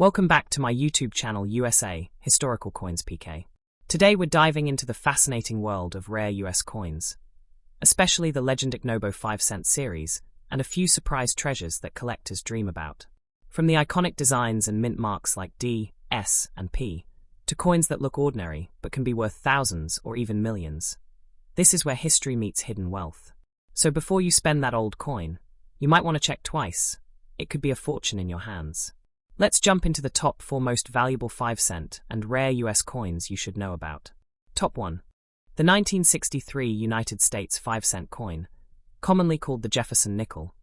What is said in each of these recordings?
Welcome back to my YouTube channel USA Historical Coins PK. Today we're diving into the fascinating world of rare US coins, especially the Legend Ignobo 5-cent series and a few surprise treasures that collectors dream about. From the iconic designs and mint marks like D, S, and P, to coins that look ordinary but can be worth thousands or even millions. This is where history meets hidden wealth. So before you spend that old coin, you might want to check twice. It could be a fortune in your hands. Let's jump into the top 4 most valuable 5-cent and rare US coins you should know about. Top 1. The 1963 United States 5-cent coin, commonly called the Jefferson nickel,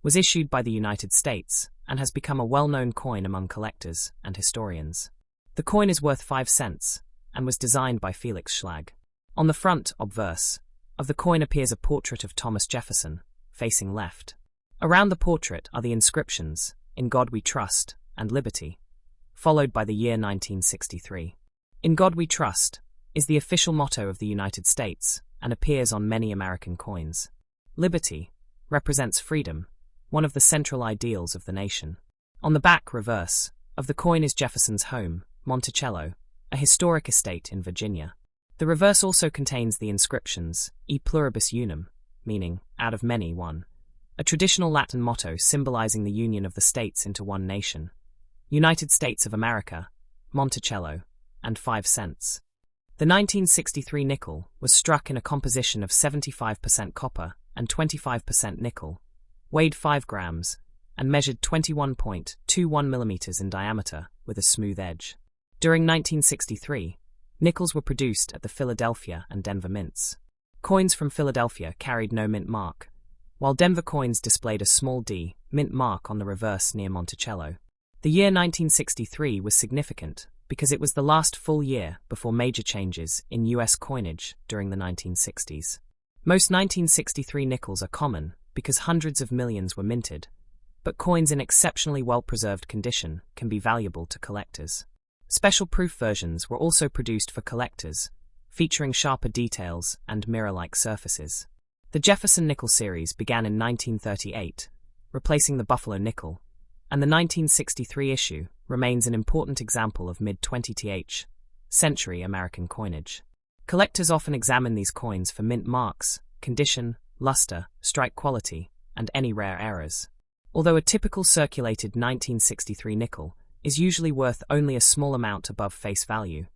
was issued by the United States and has become a well-known coin among collectors and historians. The coin is worth 5 cents and was designed by Felix Schlag. On the front obverse of the coin appears a portrait of Thomas Jefferson, facing left. Around the portrait are the inscriptions, "In God We Trust" and "Liberty," followed by the year 1963. "In God We Trust" is the official motto of the United States and appears on many American coins. Liberty represents freedom, one of the central ideals of the nation. On the back reverse of the coin is Jefferson's home, Monticello, a historic estate in Virginia. The reverse also contains the inscriptions "E pluribus unum," meaning "out of many, one," a traditional Latin motto symbolizing the union of the states into one nation. United States of America, Monticello, and 5 cents. The 1963 nickel was struck in a composition of 75% copper and 25% nickel, weighed 5 grams, and measured 21.21 millimeters in diameter with a smooth edge. During 1963, nickels were produced at the Philadelphia and Denver mints. Coins from Philadelphia carried no mint mark, while Denver coins displayed a small D mint mark on the reverse near Monticello. The year 1963 was significant because it was the last full year before major changes in US coinage during the 1960s. Most 1963 nickels are common because hundreds of millions were minted, but coins in exceptionally well-preserved condition can be valuable to collectors. Special proof versions were also produced for collectors, featuring sharper details and mirror-like surfaces. The Jefferson nickel series began in 1938, replacing the Buffalo nickel, and the 1963 issue remains an important example of mid-20th century American coinage. Collectors often examine these coins for mint marks, condition, luster, strike quality, and any rare errors. Although a typical circulated 1963 nickel is usually worth only a small amount above face value,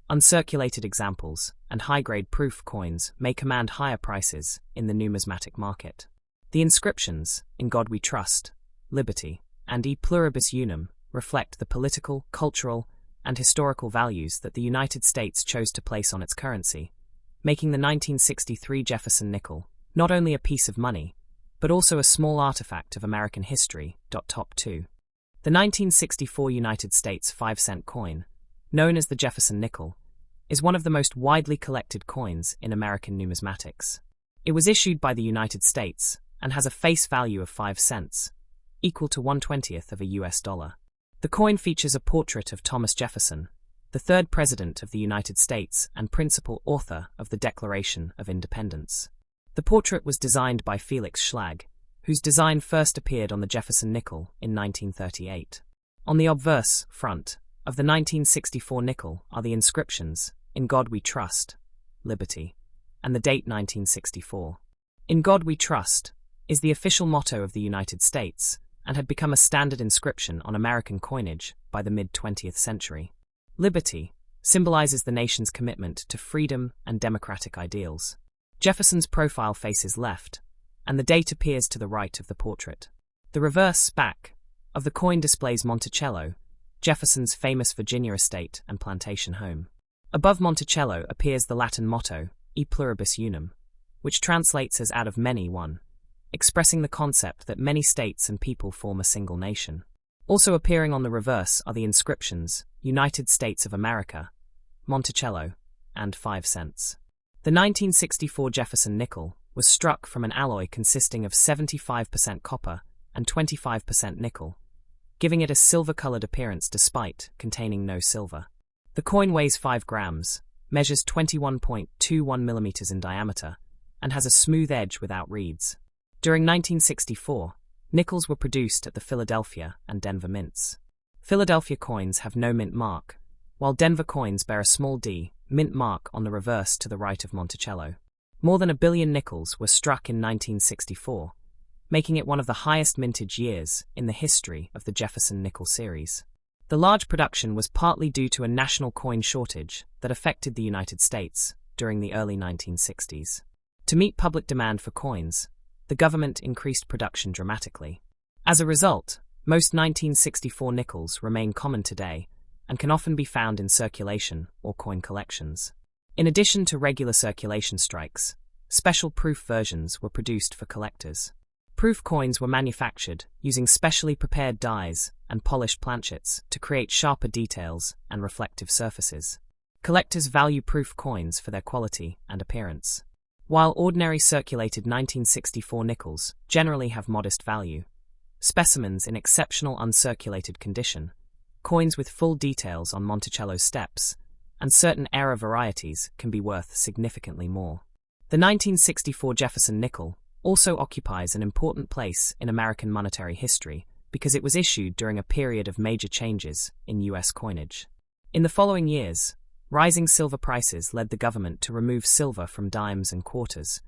uncirculated examples and high-grade proof coins may command higher prices in the numismatic market. The inscriptions, "In God We Trust," "Liberty," and "E pluribus unum" reflect the political, cultural, and historical values that the United States chose to place on its currency, making the 1963 Jefferson nickel not only a piece of money, but also a small artifact of American history. Top 2. The 1964 United States 5-cent coin, known as the Jefferson nickel, is one of the most widely collected coins in American numismatics. It was issued by the United States and has a face value of 5 cents, equal to 1/20th of a US dollar. The coin features a portrait of Thomas Jefferson, the 3rd President of the United States and principal author of the Declaration of Independence. The portrait was designed by Felix Schlag, whose design first appeared on the Jefferson nickel in 1938. On the obverse front of the 1964 nickel are the inscriptions, "In God We Trust," "Liberty," and the date 1964. "In God We Trust" is the official motto of the United States and had become a standard inscription on American coinage by the mid-20th century. "Liberty" symbolizes the nation's commitment to freedom and democratic ideals. Jefferson's profile faces left, and the date appears to the right of the portrait. The reverse back of the coin displays Monticello, Jefferson's famous Virginia estate and plantation home. Above Monticello appears the Latin motto, "E pluribus unum," which translates as "out of many, one," expressing the concept that many states and people form a single nation. Also appearing on the reverse are the inscriptions, "United States of America," "Monticello," and 5 cents. The 1964 Jefferson nickel was struck from an alloy consisting of 75% copper and 25% nickel, giving it a silver-colored appearance despite containing no silver. The coin weighs 5 grams, measures 21.21 millimeters in diameter, and has a smooth edge without reeds. During 1964, nickels were produced at the Philadelphia and Denver mints. Philadelphia coins have no mint mark, while Denver coins bear a small D, mint mark on the reverse to the right of Monticello. More than 1 billion nickels were struck in 1964, making it one of the highest mintage years in the history of the Jefferson nickel series. The large production was partly due to a national coin shortage that affected the United States during the early 1960s. To meet public demand for coins, the government increased production dramatically. As a result, most 1964 nickels remain common today and can often be found in circulation or coin collections. In addition to regular circulation strikes, special proof versions were produced for collectors. Proof coins were manufactured using specially prepared dies and polished planchets to create sharper details and reflective surfaces. Collectors value proof coins for their quality and appearance. While ordinary circulated 1964 nickels generally have modest value, specimens in exceptional uncirculated condition, coins with full details on Monticello steps, and certain era varieties can be worth significantly more. The 1964 Jefferson nickel also occupies an important place in American monetary history because it was issued during a period of major changes in U.S. coinage. In the following years, rising silver prices led the government to remove silver from dimes and quarters,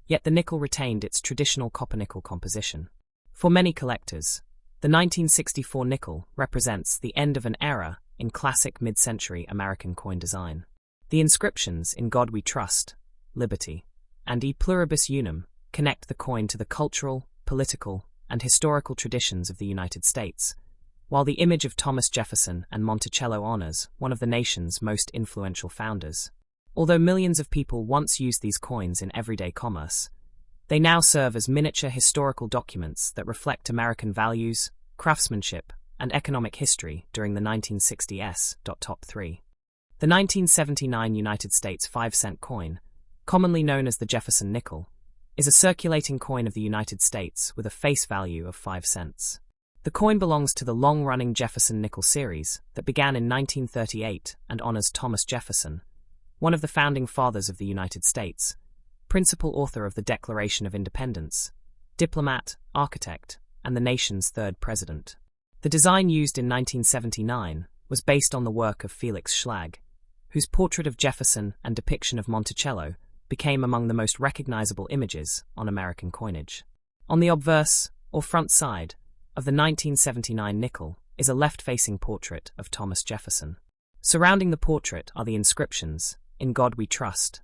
yet the nickel retained its traditional copper-nickel composition. For many collectors, the 1964 nickel represents the end of an era in classic mid-century American coin design. The inscriptions "In God We Trust," "Liberty," and "E Pluribus Unum" connect the coin to the cultural, political, and historical traditions of the United States, while the image of Thomas Jefferson and Monticello honors one of the nation's most influential founders. Although millions of people once used these coins in everyday commerce, they now serve as miniature historical documents that reflect American values, craftsmanship, and economic history during the 1960s. Top 3. The 1979 United States 5-cent coin, commonly known as the Jefferson nickel, is a circulating coin of the United States with a face value of 5 cents. The coin belongs to the long-running Jefferson nickel series that began in 1938 and honors Thomas Jefferson, one of the founding fathers of the United States, principal author of the Declaration of Independence, diplomat, architect, and the nation's third president. The design used in 1979 was based on the work of Felix Schlag, whose portrait of Jefferson and depiction of Monticello became among the most recognizable images on American coinage. On the obverse, or front side, of the 1979 nickel is a left-facing portrait of Thomas Jefferson. Surrounding the portrait are the inscriptions, "In God We Trust,"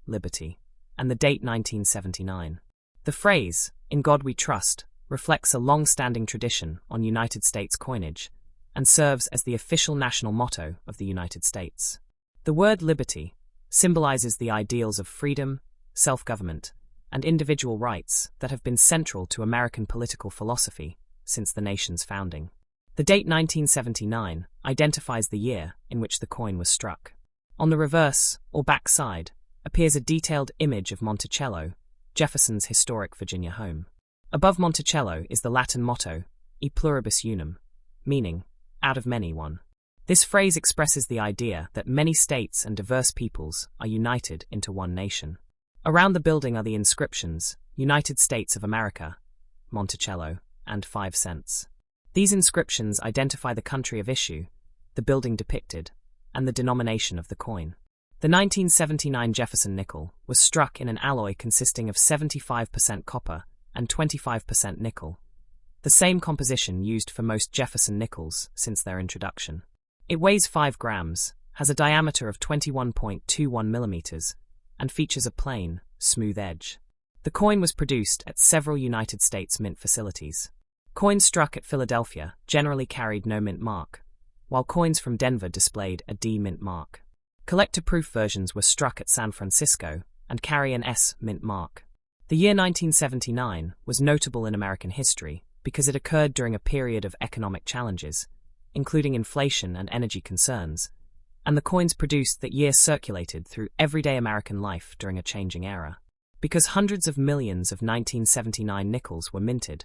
"Liberty," and the date 1979. The phrase, "In God We Trust," reflects a long-standing tradition on United States coinage and serves as the official national motto of the United States. The word liberty symbolizes the ideals of freedom, self-government, and individual rights that have been central to American political philosophy since the nation's founding. The date 1979 identifies the year in which the coin was struck. On the reverse, or back side, appears a detailed image of Monticello, Jefferson's historic Virginia home. Above Monticello is the Latin motto, "E Pluribus Unum," meaning, "out of many one." This phrase expresses the idea that many states and diverse peoples are united into one nation. Around the building are the inscriptions, "United States of America," Monticello, and 5 cents. These inscriptions identify the country of issue, the building depicted, and the denomination of the coin. The 1979 Jefferson nickel was struck in an alloy consisting of 75% copper and 25% nickel, the same composition used for most Jefferson nickels since their introduction. It weighs 5 grams, has a diameter of 21.21 millimeters, and features a plain, smooth edge. The coin was produced at several United States mint facilities. Coins struck at Philadelphia generally carried no mint mark, while coins from Denver displayed a D mint mark. Collector-proof versions were struck at San Francisco and carry an S mint mark. The year 1979 was notable in American history because it occurred during a period of economic challenges, including inflation and energy concerns, and the coins produced that year circulated through everyday American life during a changing era. Because hundreds of millions of 1979 nickels were minted,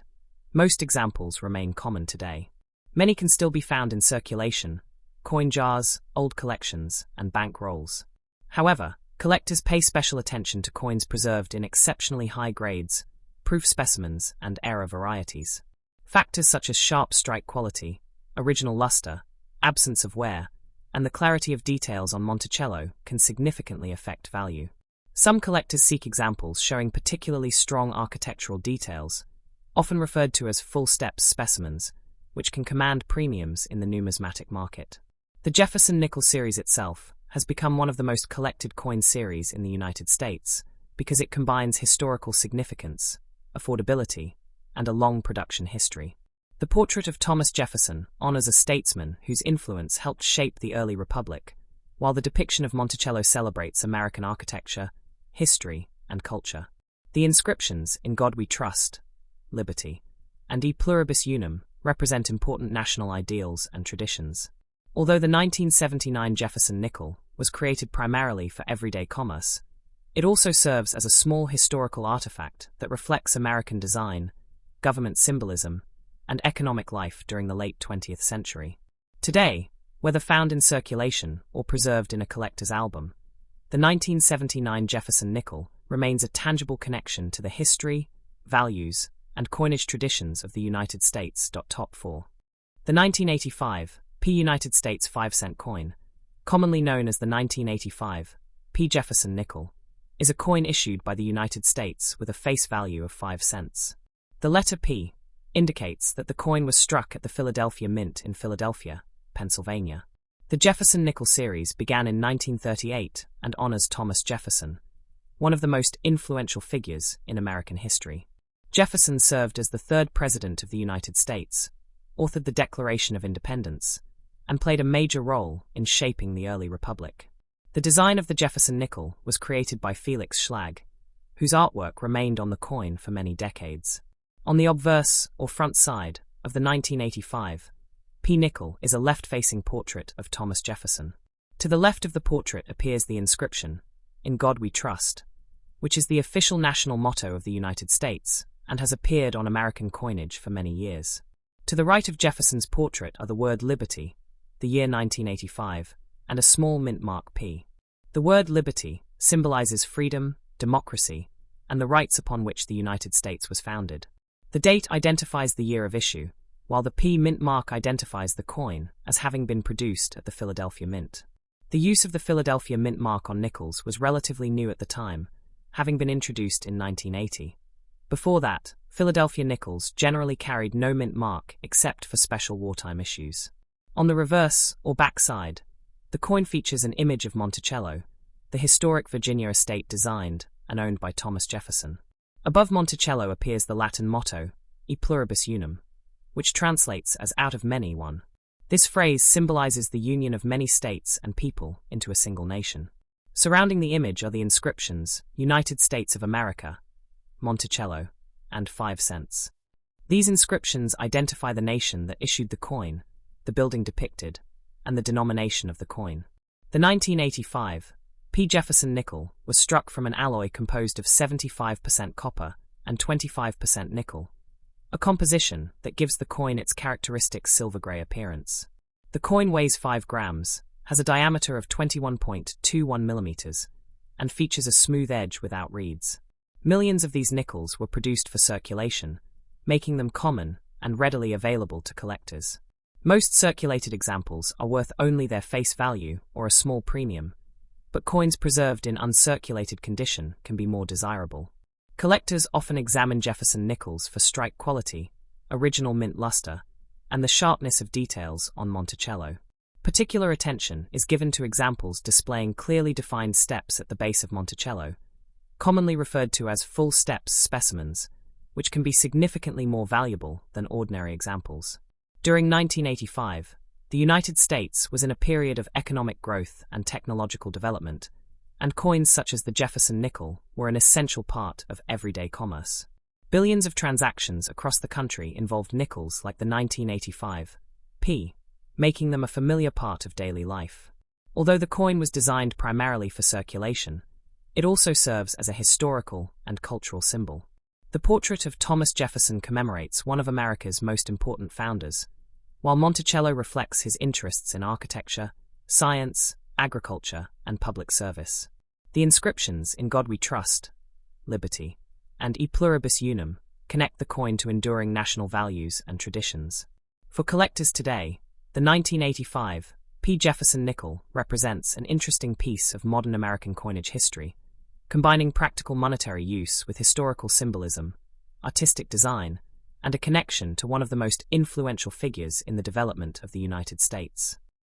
most examples remain common today. Many can still be found in circulation, coin jars, old collections, and bank rolls. However, collectors pay special attention to coins preserved in exceptionally high grades, proof specimens, and era varieties. Factors such as sharp strike quality, original luster, absence of wear, and the clarity of details on Monticello can significantly affect value. Some collectors seek examples showing particularly strong architectural details, often referred to as full-steps specimens, which can command premiums in the numismatic market. The Jefferson Nickel series itself has become one of the most collected coin series in the United States because it combines historical significance, affordability, and a long production history. The portrait of Thomas Jefferson honors a statesman whose influence helped shape the early republic, while the depiction of Monticello celebrates American architecture, history, and culture. The inscriptions "In God We Trust," "Liberty," and "E Pluribus Unum" represent important national ideals and traditions. Although the 1979 Jefferson nickel was created primarily for everyday commerce, it also serves as a small historical artifact that reflects American design, government symbolism, and economic life during the late 20th century. Today, whether found in circulation or preserved in a collector's album, the 1979 Jefferson nickel remains a tangible connection to the history, values, and coinage traditions of the United States. Top 4. The 1985 P United States 5-cent coin, commonly known as the 1985 P Jefferson nickel, is a coin issued by the United States with a face value of 5 cents. The letter P indicates that the coin was struck at the Philadelphia Mint in Philadelphia, Pennsylvania. The Jefferson nickel series began in 1938 and honors Thomas Jefferson, one of the most influential figures in American history. Jefferson served as the third president of the United States, authored the Declaration of Independence, and played a major role in shaping the early republic. The design of the Jefferson nickel was created by Felix Schlag, whose artwork remained on the coin for many decades. On the obverse, or front side, of the 1985 P nickel is a left-facing portrait of Thomas Jefferson. To the left of the portrait appears the inscription, "In God We Trust," which is the official national motto of the United States and has appeared on American coinage for many years. To the right of Jefferson's portrait are the word Liberty, the year 1985, and a small mint mark P. The word liberty symbolizes freedom, democracy, and the rights upon which the United States was founded. The date identifies the year of issue, while the P mint mark identifies the coin as having been produced at the Philadelphia Mint. The use of the Philadelphia Mint mark on nickels was relatively new at the time, having been introduced in 1980. Before that, Philadelphia nickels generally carried no mint mark except for special wartime issues. On the reverse, or back side, the coin features an image of Monticello, the historic Virginia estate designed and owned by Thomas Jefferson. Above Monticello appears the Latin motto, E Pluribus Unum, which translates as "out of many one." This phrase symbolizes the union of many states and people into a single nation. Surrounding the image are the inscriptions, "United States of America," "Monticello," and 5 cents. These inscriptions identify the nation that issued the coin, the building depicted, and the denomination of the coin. The 1985 P. Jefferson nickel was struck from an alloy composed of 75% copper and 25% nickel, a composition that gives the coin its characteristic silver-gray appearance. The coin weighs 5 grams, has a diameter of 21.21 millimeters, and features a smooth edge without reeds. Millions of these nickels were produced for circulation, making them common and readily available to collectors. Most circulated examples are worth only their face value or a small premium, but coins preserved in uncirculated condition can be more desirable. Collectors often examine Jefferson nickels for strike quality, original mint luster, and the sharpness of details on Monticello. Particular attention is given to examples displaying clearly defined steps at the base of Monticello, commonly referred to as full steps specimens, which can be significantly more valuable than ordinary examples. During 1985, the United States was in a period of economic growth and technological development, and coins such as the Jefferson nickel were an essential part of everyday commerce. Billions of transactions across the country involved nickels like the 1985 P, making them a familiar part of daily life. Although the coin was designed primarily for circulation, it also serves as a historical and cultural symbol. The portrait of Thomas Jefferson commemorates one of America's most important founders, while Monticello reflects his interests in architecture, science, agriculture, and public service. The inscriptions "In God We Trust," "Liberty," and "E Pluribus Unum" connect the coin to enduring national values and traditions. For collectors today, The 1985 P. Jefferson nickel represents an interesting piece of modern American coinage history, combining practical monetary use with historical symbolism, artistic design, and a connection to one of the most influential figures in the development of the United States.